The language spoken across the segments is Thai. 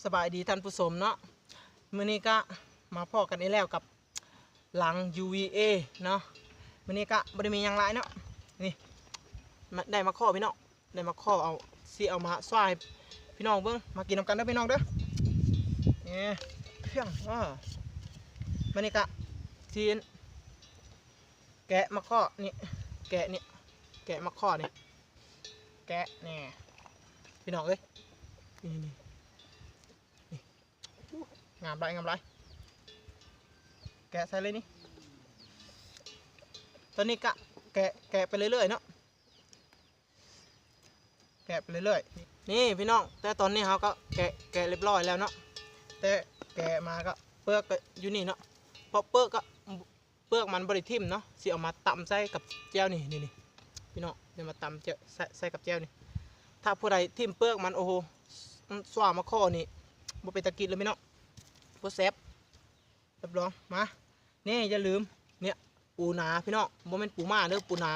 สบายดีท่านผู้ชมเนาะมื้อนี้ก็มาพอกันอีกแล้วกับหลัง UVA เนาะมื้อนี้ก็บ่ได้มีหยังหลายเนาะนี่ได้มาข้อพี่น้องได้มาข้อเอาสิเอามาสวายพี่น้องเบิ่งมากินนำกันเด้อพี่น้องเด้อนี่เพียงมื้อนี้ก็สิแกะมาข้อนี่แกะนี่แกะมาข้อนี่แกะนี่พี่น้องเอ้ยนี่งามไรแกะใส่เลยนี่ตอนนี้กะแกะไปเรื่อยๆเนาะแกะไปเรื่อยๆนี่พี่น้องแต่ตอนนี้เขาก็แกะเรียบร้อยแล้วเนาะแต่แกะมาก็เปลือกก็อยู่นี่เนาะเพราะเปลือกมันบริทิ่มเนาะสิเอามาตำใส่กับแจ่วนี่พี่น้องเดี๋ยวมาตำแจ่วใส่กับแจ่วนี่ถ้าผู้ใดทิ่มเปลือกมันโอ้โหสว่างมาข้อนี่บ่เป็นตะกิดเลยพี่น้องโปรเซฟรับรองมานี่อย่าลืมเนี่ยปูนาพี่น้องโมเมนปูม่าเด้อปูนา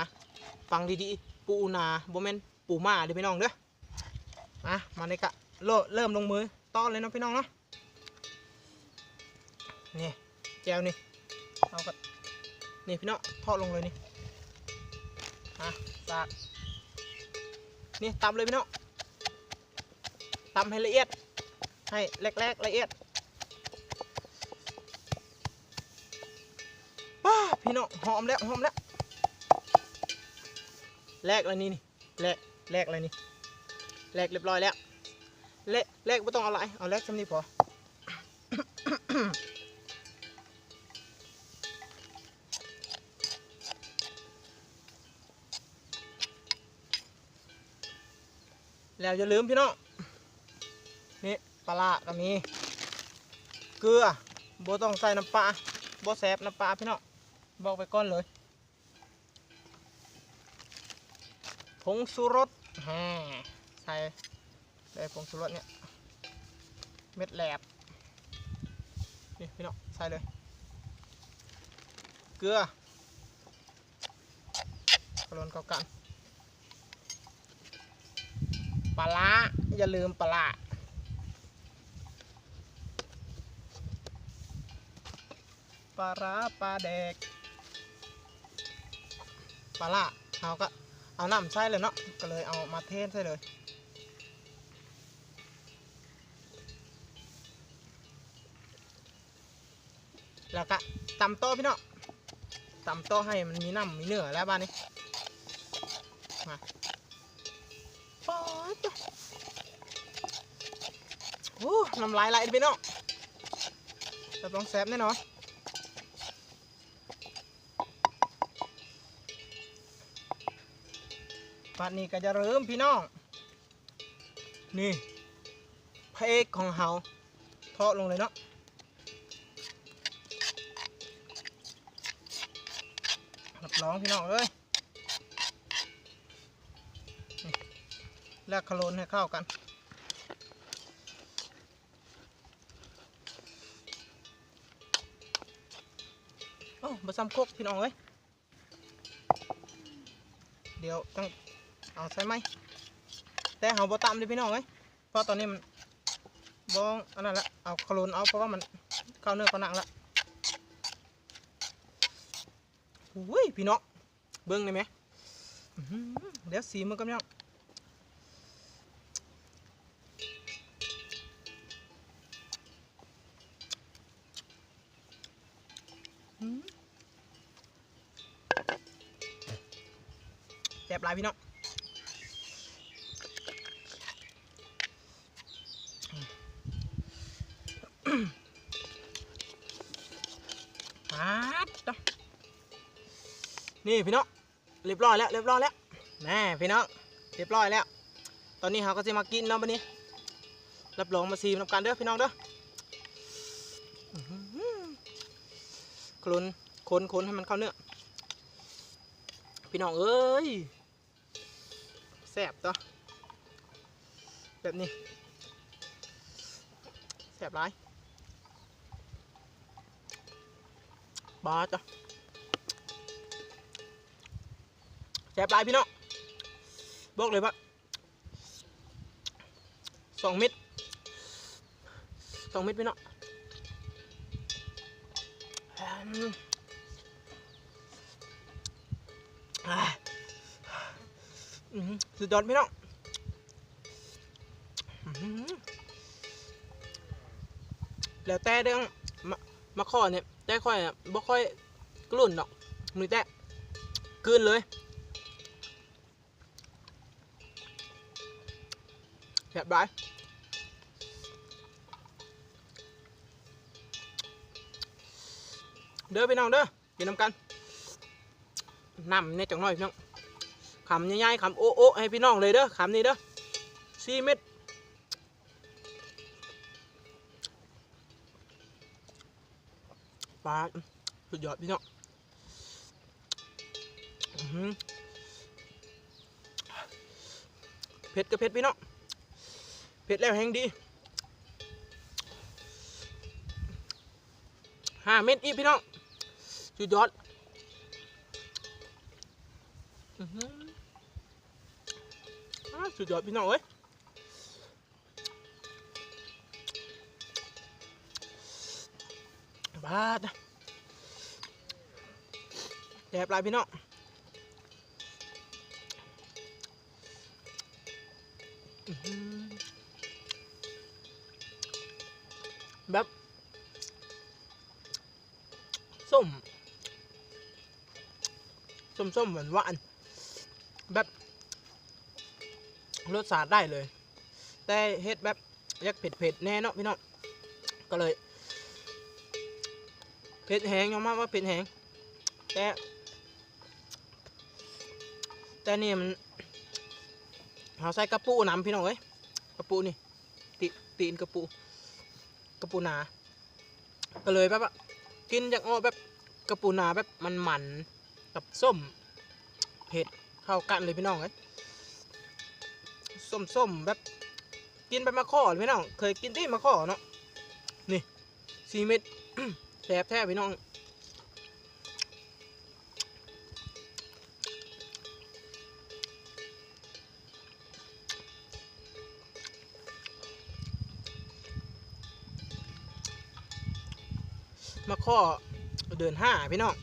ฟังดีๆปูนาโมเมนปูม่าเด้อพี่น้องเด้อมาในกะเริ่มลงมือต้อนเลยเนาะพี่น้องเนาะนี่แจวนี่เอาก็นี่พี่น้องทอดลงเลยนี่สากนี่ตำเลยพี่น้องตำให้ละเอียดให้แรกละเอียดพี่น้องหอมแล้วแรกอะไรนี่แรกอะไรนี่แรกเรียบร้อยแล้วแรกไม่ต้องเอาอะไรเอาแรกซ้ำนี่พอ แล้วอย่าลืมพี่น้องนี่ปลาก็มีเกลือโบต้องใส่น้ำปลาโบแสบน้ำปลาพี่น้องบอกไปก่อนเลยผงชูรสใส่ได้ผงชูรสเนี่ยเม็ดแหลบนี่พี่น้องใส่เลยเกลือโรยเข้ากันปลาอย่าลืมปลาปลาแดกปลาเอาก็เอาน้ำใส่เลยเนาะก็เลยเอามาเทใส่เลยแล้วก็ตำโต๊ะพี่เนาะตำโต๊ะให้มันมีน้ำมีเนื้อแล้วบ้านนี้มาป๊อดโอ้น้ำลายไหลพี่เนาะจะต้องแซ่บแน่นอนบัดนี้ก็จะเริ่มพี่น้องนี่พระเอกของเฮาทอดลงเลยเนาะรับรองพี่น้องเอ้ยแล้วโคลนให้เข้ากันโอ้บะซ้ำโคกพี่น้องเอ้ยเดี๋ยวต้องเอาใส่ไหมแต่เฮาบ่ตำเลยพี่น้องเอ้ยเพราะตอนนี้มันบ้องอันนั้นละเอาโคลนเอาเพราะว่ามันเข้าเนื้อเข้าหนังละอุ้ยพี่น้องเบิ้งได้ไหมเดี๋ยวสีมันก็ยังแซ่บหลายพี่น้องนี่พี่น้องเรียบร้อยแล้วแน่พี่น้องเรียบร้อยแล้วตอนนี้เราก็จะมากินเนาะวันนี้รับรองมาซีมน้ำกันเด้อพี่น้องเด้อคนให้มันเข้าเนื้อพี่น้องเอ้ยแซ่บต่อแบบนี้แซ่บหลายบาจ้ะแซ่บหลายพี่น้องบอกเลยว่า2 เม็ด 2 เม็ดพี่น้องสุดยอดพี่น้องแล้วแต่เรื่องมาข้อเนี่ยแต่ค่อยบ่ค่อยกลุ่นดอกมือแต่คืนเลยแบบไรเด้อพี่น้องเด้อกินน้ำกันน้ำเนี่ยจังหน่อยพี่น้องคำใหญ่ๆคำโอ้ให้พี่น้องเลยเด้อคำนี้เด้อ4 เม็ดปลาสุดยอดพี่น้องเผ็ดก็เผ็ดพี่น้องเผ็ดแล้วแห้งดี5 เม็ดอีกพี่น้องสุดยอดสุดยอดพี่น้องเอ้ยบาดแซ่บหลายพี่น้องแบบส้มหวานแบบรสชาติได้เลยแต่เฮ็ดแบบยักเผ็ดแน่เนาะพี่น้องก็เลยเผ็ดแห้งยอมรับว่าเผ็ดแห้งแต่นี่มันเราใส่กระปูน้ำพี่น้องเอ้ยกระปูนี่ตีนกระปูนาก็เลยแบบว่ากินจากอ้อแบบกระปูนาแบบมันกับส้มเผ็ดเข้ากันเลยพี่น้องเอ้ยส้มแบบกินไปมาข้อพี่น้องเคยกินที่มาข้อเนาะนี่4 เม็ด แซ่บแท้พี่น้องมาข้อเดือน5พี่น้อง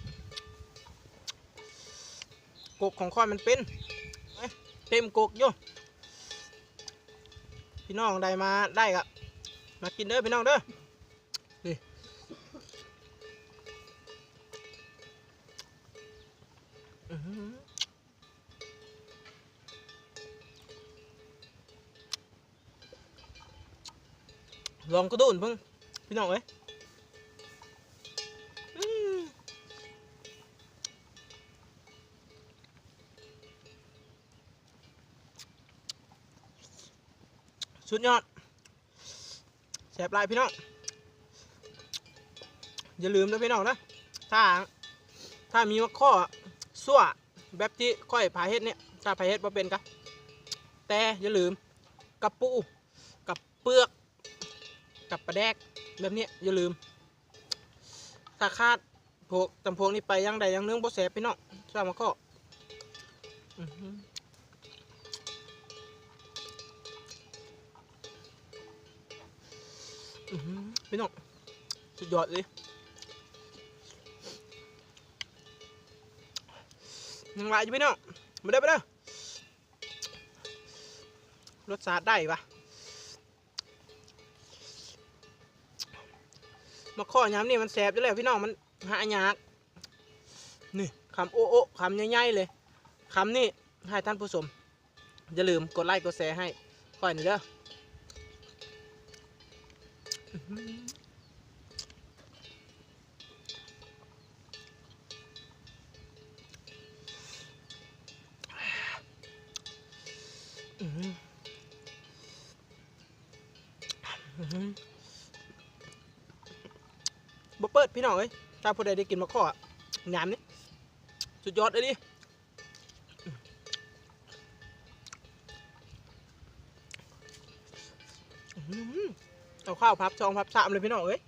กกของข้อมันเป็นเต็มกกอยู่พี่น้องได้มาได้กะมากินเด้อพี่น้องเด้อนี่ลองกระโดดเพิ่งพี่น้องเอ้ยสุดยอดแซ่บหลายพี่น้องอย่าลืมนะพี่น้องนะถ้ามีมะข้อสั่วแบบที่ค่อยผาเฮ็ดเนี่ยถ้าผาเฮ็ดมาเป็นกันแต่อย่าลืมกับปูกับเปลือกกับปลาแดกแบบนี้อย่าลืมถ้าคาดพวกจำพวกนี้ไปยังใดยังเนื้อบ่แซ่บพี่น้องถ้ามะข้อพี่น้องสุดยอดเลยยังไงอยู่พี่น้องมาเด้อรสชาติได้ปะมาข้อยำนี่มันแสบอยู่แล้วพี่น้องมันหายากนี่คำโอ้คำใหญ่ๆเลยคำนี่ให้ท่านผู้ชมอย่าลืมกดไลค์กดแชร์ให้ค่อยหน่อยเด้อบ่เปิดพี่น้องเอ้ยถ้าผู้ใดได้กินมาข้องามนี่สุดยอดเลยดิเอาข้าวพับ2 พับ 3เลยพี่น้องเอ้ย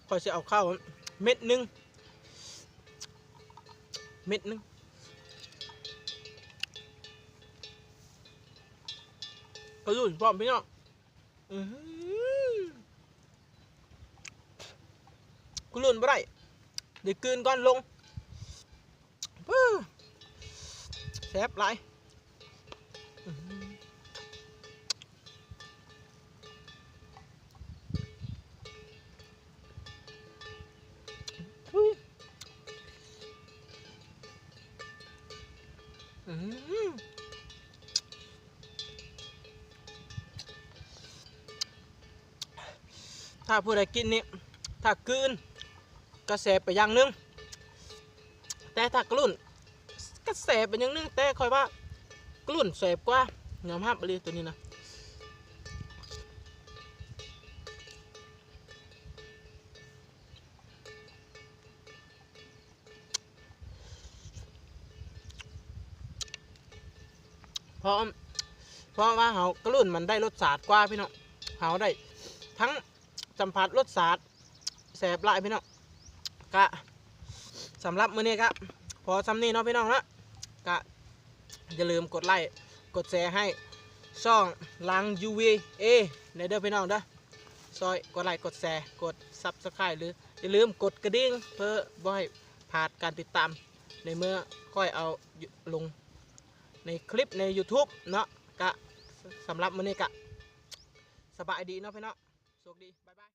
ก็จะเอาข้าวเม็ดนึงกระดุนพร้อมพี่น้อง หือกลืนบ่ได้เดี๋ยวกลืนก่อนลงแซ่บหลายอื้อหืออุ้ยอื้อหือถ้าผู้ใดกินนี่ถ้ากลืนก็แซ่บไปอย่างหนึงแต่ถ้ากลืนก็แซ่บไปอย่างหนึงแต่คอยว่ากลืนแซ่บกว่ายอมรับไปเลยตัวนี้นะเพราะเพราะว่าเขากลืนมันได้รสชาติกว่าพี่น้องเขาได้ทั้งสัมผัสรสชาติแซ่บหลายพี่น้องกะสำหรับมื้อนี้ครับพอซ้ำนี้เนาะพี่น้องเนาะกะอย่าลืมกดไลค์กดแชร์ให้ช่องลัง UVA ในเด้อพี่น้องเด้อซอยกดไลค์กดแชร์กด Subscribe หรืออย่าลืมกดกระดิ่งเพื่อบ่ให้พลาดการติดตามในเมื่อค่อยเอาลงในคลิปใน YouTube เนาะกะสำหรับมื้อนี้กะสบายดีเนาะพี่น้องโชคดีบ๊ายบาย